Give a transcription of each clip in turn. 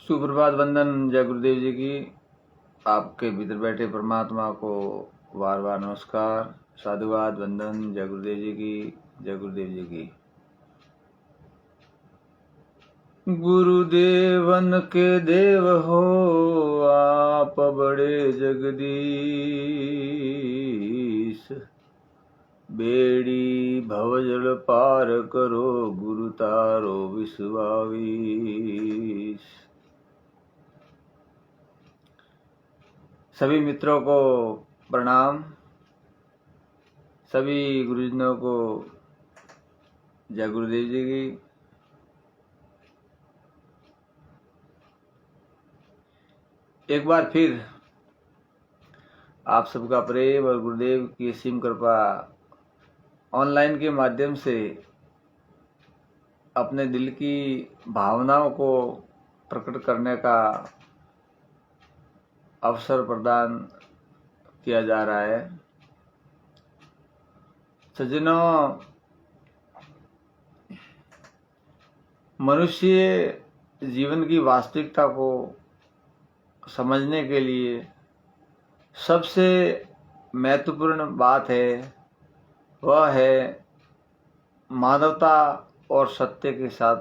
सुप्रभात वंदन जय गुरुदेव जी की। आपके भीतर बैठे परमात्मा को बार बार नमस्कार, साधुवाद, वंदन जय गुरुदेव जी की, जय गुरुदेव जी की। गुरुदेवन के देव हो आप बड़े जगदीश, बेड़ी भवजल पार करो गुरु तारो विश्वावीश। सभी मित्रों को प्रणाम, सभी गुरुजनों को जय गुरुदेव जी की। एक बार फिर आप सबका प्रेम और गुरुदेव की असीम कृपा ऑनलाइन के माध्यम से अपने दिल की भावनाओं को प्रकट करने का अवसर प्रदान किया जा रहा है। सज्जनों, मनुष्य जीवन की वास्तविकता को समझने के लिए सबसे महत्वपूर्ण बात है वह है मानवता और सत्य के साथ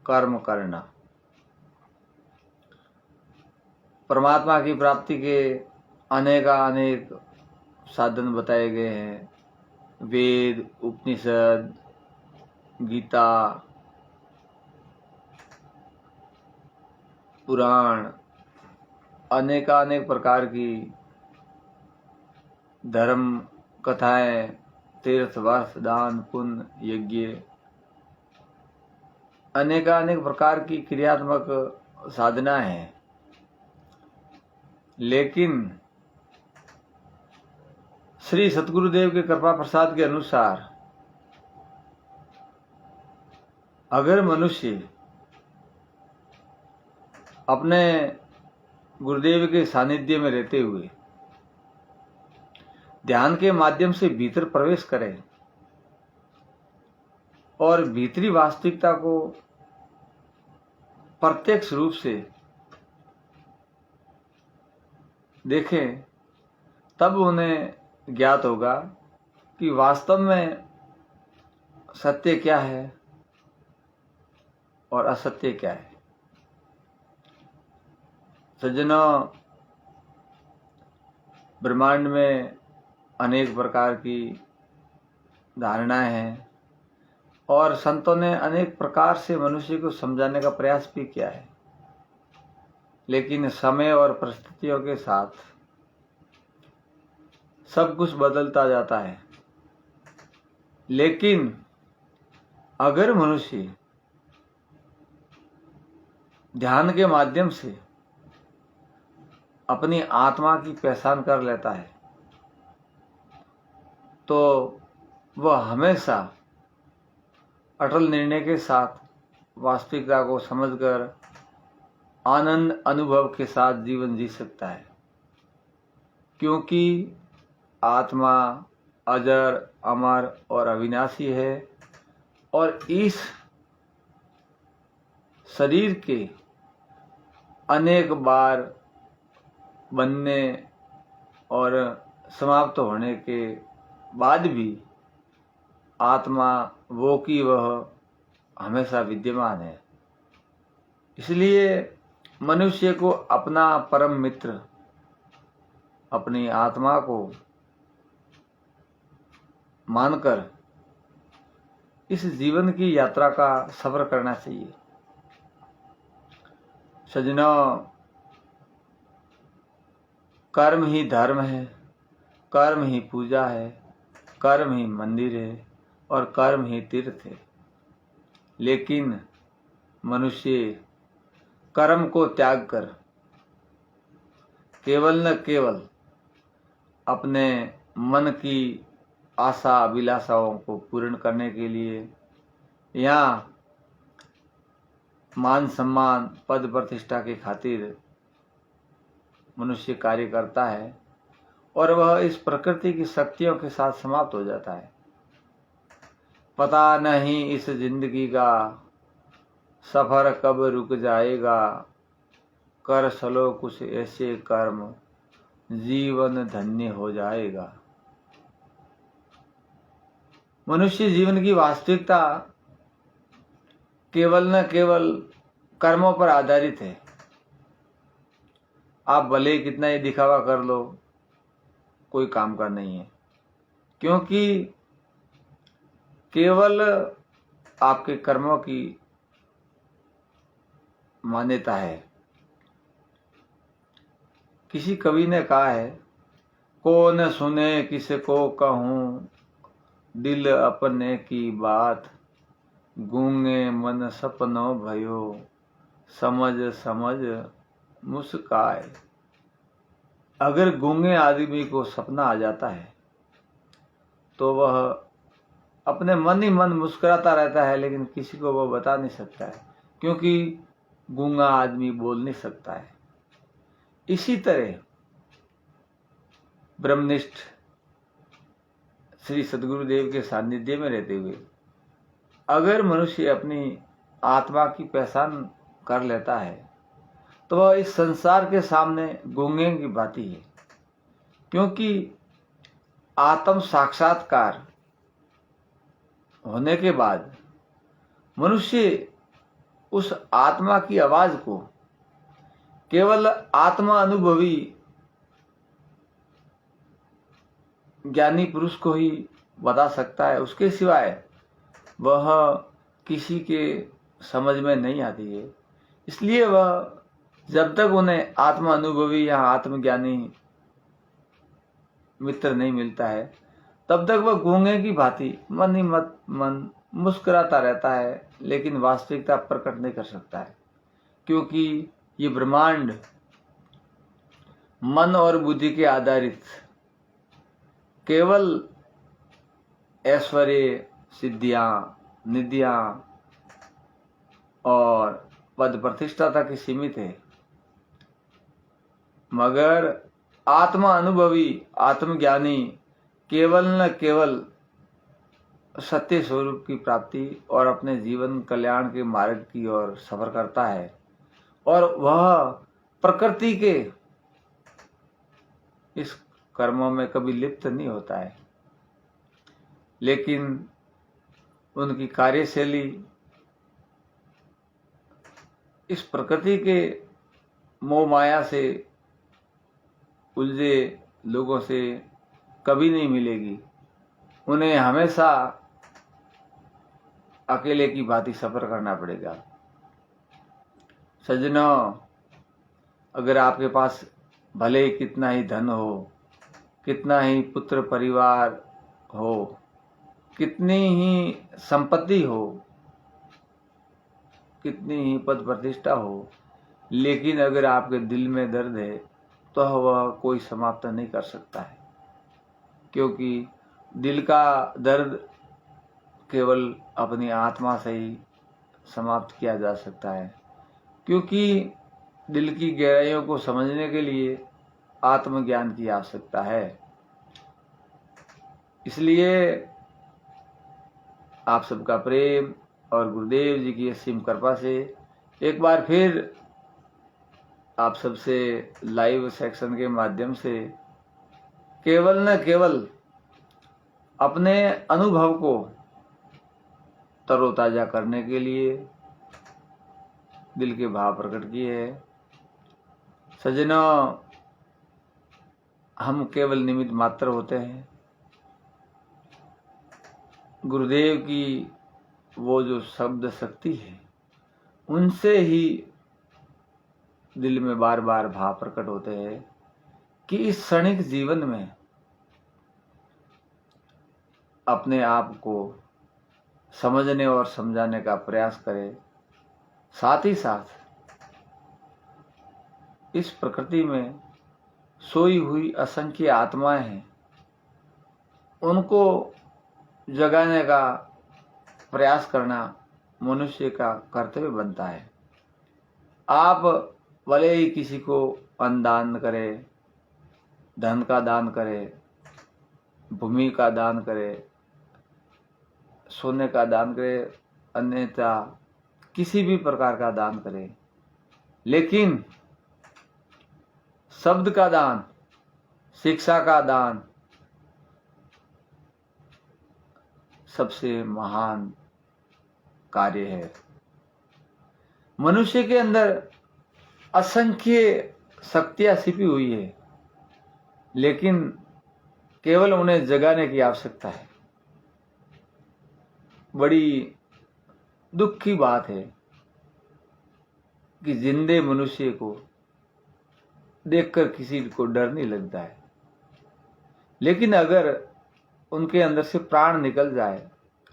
कर्म करना। परमात्मा की प्राप्ति के अनेक साधन बताए गए हैं। वेद, उपनिषद, गीता, पुराण, अनेक प्रकार की धर्म कथाएं, तीर्थ, वर्ष, दान, पुण्य, यज्ञ, अनेक प्रकार की क्रियात्मक साधना है। लेकिन श्री सतगुरुदेव के कृपा प्रसाद के अनुसार अगर मनुष्य अपने गुरुदेव के सानिध्य में रहते हुए ध्यान के माध्यम से भीतर प्रवेश करे और भीतरी वास्तविकता को प्रत्यक्ष रूप से देखें, तब उन्हें ज्ञात होगा कि वास्तव में सत्य क्या है और असत्य क्या है। सज्जनों, ब्रह्मांड में अनेक प्रकार की धारणाएं हैं और संतों ने अनेक प्रकार से मनुष्य को समझाने का प्रयास भी किया है। लेकिन समय और परिस्थितियों के साथ सब कुछ बदलता जाता है। लेकिन अगर मनुष्य ध्यान के माध्यम से अपनी आत्मा की पहचान कर लेता है तो वह हमेशा अटल निर्णय के साथ वास्तविकता को समझकर आनंद अनुभव के साथ जीवन जी सकता है, क्योंकि आत्मा अजर, अमर और अविनाशी है और इस शरीर के अनेक बार बनने और समाप्त होने के बाद भी आत्मा वो की वह हमेशा विद्यमान है। इसलिए मनुष्य को अपना परम मित्र, अपनी आत्मा को मानकर इस जीवन की यात्रा का सफर करना चाहिए। सज्जनों, कर्म ही धर्म है, कर्म ही पूजा है, कर्म ही मंदिर है और कर्म ही तीर्थ है। लेकिन मनुष्य कर्म को त्याग कर केवल न केवल अपने मन की आशा अभिलाषाओं को पूर्ण करने के लिए या मान सम्मान, पद प्रतिष्ठा की खातिर मनुष्य कार्य करता है और वह इस प्रकृति की शक्तियों के साथ समाप्त हो जाता है। पता नहीं इस जिंदगी का सफर कब रुक जाएगा, कर चलो कुछ ऐसे कर्म, जीवन धन्य हो जाएगा। मनुष्य जीवन की वास्तविकता केवल न केवल कर्मों पर आधारित है। आप भले ही कितना ही दिखावा कर लो, कोई काम का नहीं है, क्योंकि केवल आपके कर्मों की मान्यता है। किसी कवि ने कहा है, कौन सुने किसको कहूँ, दिल अपने की बात, गूंगे मन सपनों भयो, समझ समझ मुस्काए। अगर गूंगे आदमी को सपना आ जाता है तो वह अपने मन ही मन मुस्कुराता रहता है, लेकिन किसी को वह बता नहीं सकता है, क्योंकि गूंगा आदमी बोल नहीं सकता है। इसी तरह ब्रह्मनिष्ठ श्री सद्गुरुदेव के सानिध्य में रहते हुए अगर मनुष्य अपनी आत्मा की पहचान कर लेता है तो वह इस संसार के सामने गूंगे की भांति है, क्योंकि आत्म साक्षात्कार होने के बाद मनुष्य उस आत्मा की आवाज को केवल आत्मा अनुभवी ज्ञानी पुरुष को ही बता सकता है। उसके सिवाय वह किसी के समझ में नहीं आती है। इसलिए वह जब तक उन्हें आत्मा अनुभवी या आत्मज्ञानी मित्र नहीं मिलता है, तब तक वह गूंगे की भांति मन ही मन मुस्कुराता रहता है, लेकिन वास्तविकता प्रकट नहीं कर सकता है, क्योंकि ये ब्रह्मांड मन और बुद्धि के आधारित केवल ऐश्वर्य, सिद्धियां, निधियां और पद प्रतिष्ठा तक ही सीमित है। मगर आत्मा अनुभवी, आत्मज्ञानी केवल न केवल सत्य स्वरूप की प्राप्ति और अपने जीवन कल्याण के मार्ग की ओर सफर करता है, और वह प्रकृति के इस कर्मों में कभी लिप्त नहीं होता है, लेकिन उनकी कार्यशैली इस प्रकृति के मोह माया से उलझे लोगों से कभी नहीं मिलेगी। उन्हें हमेशा अकेले की भांति सफर करना पड़ेगा। सज्जनों, अगर आपके पास भले ही कितना ही धन हो, कितना ही पुत्र परिवार हो, कितनी ही संपत्ति हो, कितनी ही पद प्रतिष्ठा हो, लेकिन अगर आपके दिल में दर्द है तो वह कोई समाप्त नहीं कर सकता है, क्योंकि दिल का दर्द केवल अपनी आत्मा से ही समाप्त किया जा सकता है, क्योंकि दिल की गहराइयों को समझने के लिए आत्मज्ञान की आवश्यकता है। इसलिए आप सबका प्रेम और गुरुदेव जी की असीम कृपा से एक बार फिर आप सबसे लाइव सेक्शन के माध्यम से केवल न केवल अपने अनुभव को तरोताजा करने के लिए दिल के भाव प्रकट किए हैं। सज्जनों, हम केवल निमित्त मात्र होते हैं। गुरुदेव की वो जो शब्द शक्ति है, उनसे ही दिल में बार बार भाव प्रकट होते हैं कि इस क्षणिक जीवन में अपने आप को समझने और समझाने का प्रयास करें। साथ ही साथ इस प्रकृति में सोई हुई असंख्य आत्माएं हैं, उनको जगाने का प्रयास करना मनुष्य का कर्तव्य बनता है। आप भले ही किसी को अन्न दान करें, धन का दान करें, भूमि का दान करें, सोने का दान करें, अन्यथा किसी भी प्रकार का दान करें, लेकिन शब्द का दान, शिक्षा का दान सबसे महान कार्य है। मनुष्य के अंदर असंख्य शक्तियां छिपी हुई है, लेकिन केवल उन्हें जगाने की आवश्यकता है। बड़ी दुख की बात है कि जिंदे मनुष्य को देखकर किसी को डर नहीं लगता है, लेकिन अगर उनके अंदर से प्राण निकल जाए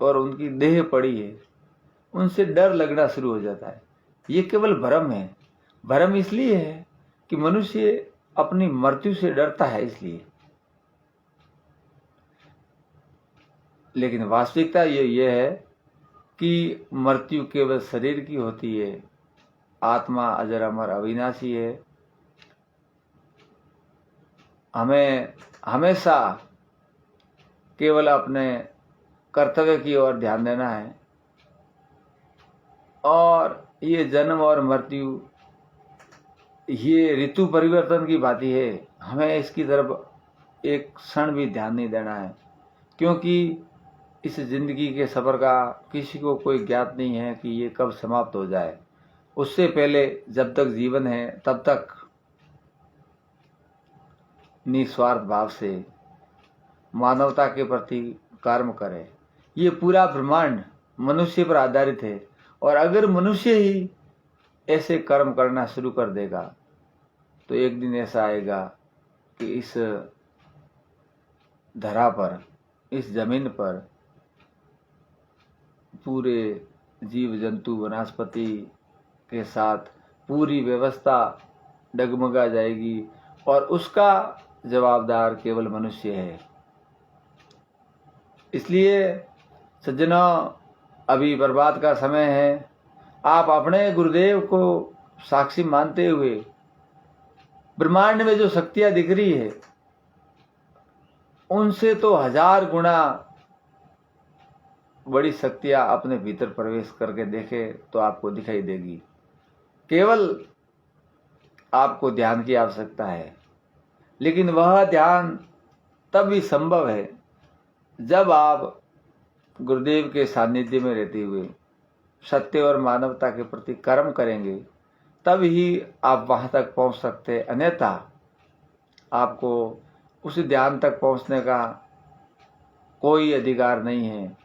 और उनकी देह पड़ी है, उनसे डर लगना शुरू हो जाता है। ये केवल भ्रम है। भ्रम इसलिए है कि मनुष्य अपनी मृत्यु से डरता है इसलिए, लेकिन वास्तविकता ये है कि मृत्यु केवल शरीर की होती है, आत्मा अजर अमर अविनाशी है। हमें हमेशा केवल अपने कर्तव्य की ओर ध्यान देना है, और ये जन्म और मृत्यु ये ऋतु परिवर्तन की बाती है। हमें इसकी तरफ एक क्षण भी ध्यान नहीं देना है, क्योंकि इस जिंदगी के सफर का किसी को कोई ज्ञात नहीं है कि ये कब समाप्त हो जाए। उससे पहले जब तक जीवन है तब तक निस्वार्थ भाव से मानवता के प्रति कर्म करें। ये पूरा ब्रह्मांड मनुष्य पर आधारित है, और अगर मनुष्य ही ऐसे कर्म करना शुरू कर देगा तो एक दिन ऐसा आएगा कि इस धरा पर, इस जमीन पर पूरे जीव जंतु वनस्पति के साथ पूरी व्यवस्था डगमगा जाएगी, और उसका जवाबदार केवल मनुष्य है। इसलिए सज्जनों, अभी बर्बाद का समय है। आप अपने गुरुदेव को साक्षी मानते हुए ब्रह्मांड में जो शक्तियां दिख रही है, उनसे तो 1000 गुना बड़ी शक्तियां अपने भीतर प्रवेश करके देखे तो आपको दिखाई देगी। केवल आपको ध्यान की आवश्यकता है, लेकिन वह ध्यान तब भी संभव है जब आप गुरुदेव के सानिध्य में रहते हुए सत्य और मानवता के प्रति कर्म करेंगे, तब ही आप वहां तक पहुंच सकते हैं। अन्यथा आपको उस ध्यान तक पहुंचने का कोई अधिकार नहीं है।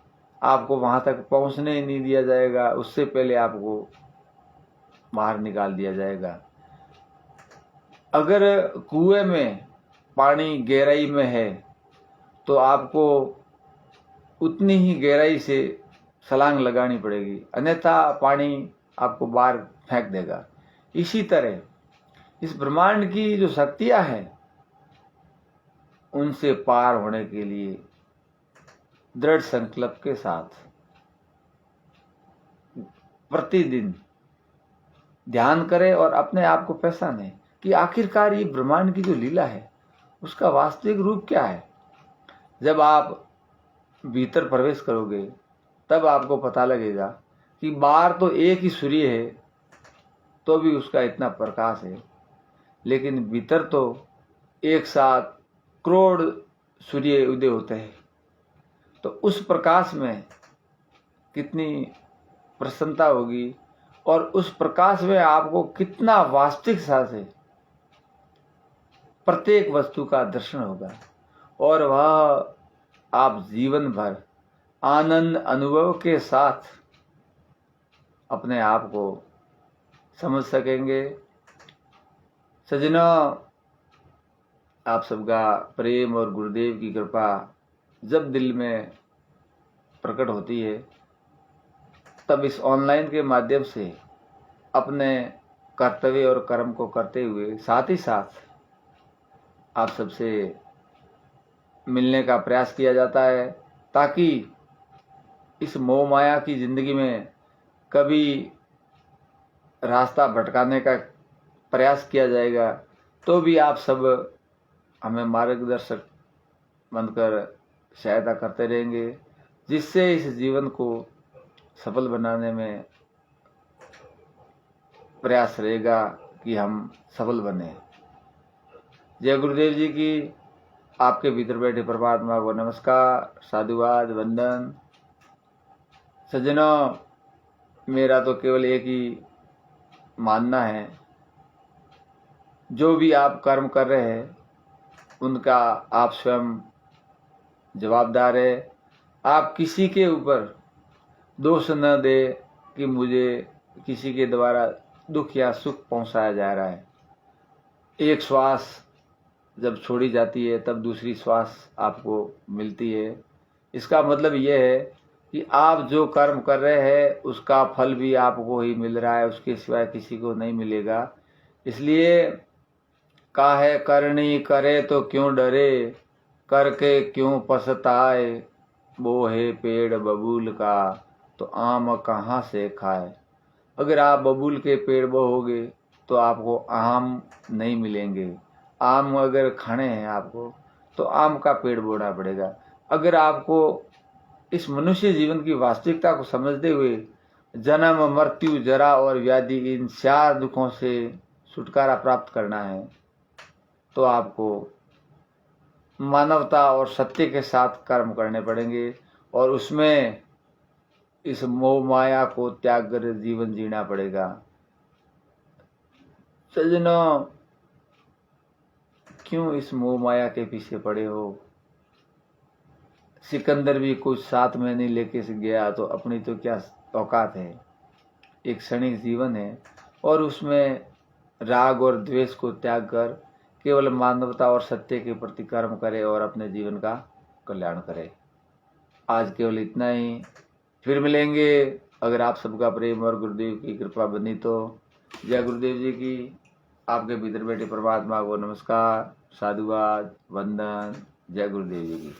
आपको वहां तक पहुंचने ही नहीं दिया जाएगा, उससे पहले आपको बाहर निकाल दिया जाएगा। अगर कुएं में पानी गहराई में है तो आपको उतनी ही गहराई से छलांग लगानी पड़ेगी, अन्यथा पानी आपको बाहर फेंक देगा। इसी तरह इस ब्रह्मांड की जो शक्तियां हैं, उनसे पार होने के लिए दृढ़ संकल्प के साथ प्रतिदिन ध्यान करें और अपने आप को पहचानें कि आखिरकार ये ब्रह्मांड की जो लीला है उसका वास्तविक रूप क्या है। जब आप भीतर प्रवेश करोगे तब आपको पता लगेगा कि बाहर तो एक ही सूर्य है तो भी उसका इतना प्रकाश है, लेकिन भीतर तो एक साथ करोड़ सूर्य उदय होते हैं। तो उस प्रकाश में कितनी प्रसन्नता होगी, और उस प्रकाश में आपको कितना वास्तविकता से प्रत्येक वस्तु का दर्शन होगा, और वह आप जीवन भर आनंद अनुभव के साथ अपने आप को समझ सकेंगे। सज्जनों, आप सबका प्रेम और गुरुदेव की कृपा जब दिल में प्रकट होती है, तब इस ऑनलाइन के माध्यम से अपने कर्तव्य और कर्म को करते हुए साथ ही साथ आप सबसे मिलने का प्रयास किया जाता है, ताकि इस मोह माया की जिंदगी में कभी रास्ता भटकाने का प्रयास किया जाएगा तो भी आप सब हमें मार्गदर्शक बनकर सहायता करते रहेंगे, जिससे इस जीवन को सफल बनाने में प्रयास रहेगा कि हम सफल बने। जय गुरुदेव जी की। आपके भीतर बैठे परमात्मा को नमस्कार, साधुवाद, वंदन। सज्जनों, मेरा तो केवल एक ही मानना है, जो भी आप कर्म कर रहे हैं उनका आप स्वयं जवाबदार है। आप किसी के ऊपर दोष न दे कि मुझे किसी के द्वारा दुख या सुख पहुंचाया जा रहा है। एक श्वास जब छोड़ी जाती है तब दूसरी श्वास आपको मिलती है। इसका मतलब यह है कि आप जो कर्म कर रहे हैं उसका फल भी आपको ही मिल रहा है, उसके सिवाय किसी को नहीं मिलेगा। इसलिए काहे करनी करे तो क्यों डरे, करके क्यों पछताए, वो है पेड़ बबूल का तो आम कहाँ से खाए। अगर आप बबूल के पेड़ बोओगे तो आपको आम नहीं मिलेंगे। आम अगर खाने हैं आपको तो आम का पेड़ बोना पड़ेगा। अगर आपको इस मनुष्य जीवन की वास्तविकता को समझते हुए जन्म, मृत्यु, जरा और व्याधि इन 4 दुखों से छुटकारा प्राप्त करना है तो आपको मानवता और सत्य के साथ कर्म करने पड़ेंगे और उसमें इस मोह माया को त्याग कर जीवन जीना पड़ेगा। सज्जनों, क्यों इस मोह माया के पीछे पड़े हो? सिकंदर भी कुछ साथ में नहीं लेके से गया तो अपनी तो क्या औकात है। एक क्षणिक जीवन है और उसमें राग और द्वेष को त्याग कर केवल मानवता और सत्य के प्रति कर्म करे और अपने जीवन का कल्याण करे। आज केवल इतना ही, फिर मिलेंगे अगर आप सबका प्रेम और गुरुदेव की कृपा बनी तो। जय गुरुदेव जी की। आपके भीतर बैठे परमात्मा को नमस्कार, साधुवाद, वंदन। जय गुरुदेव जी की।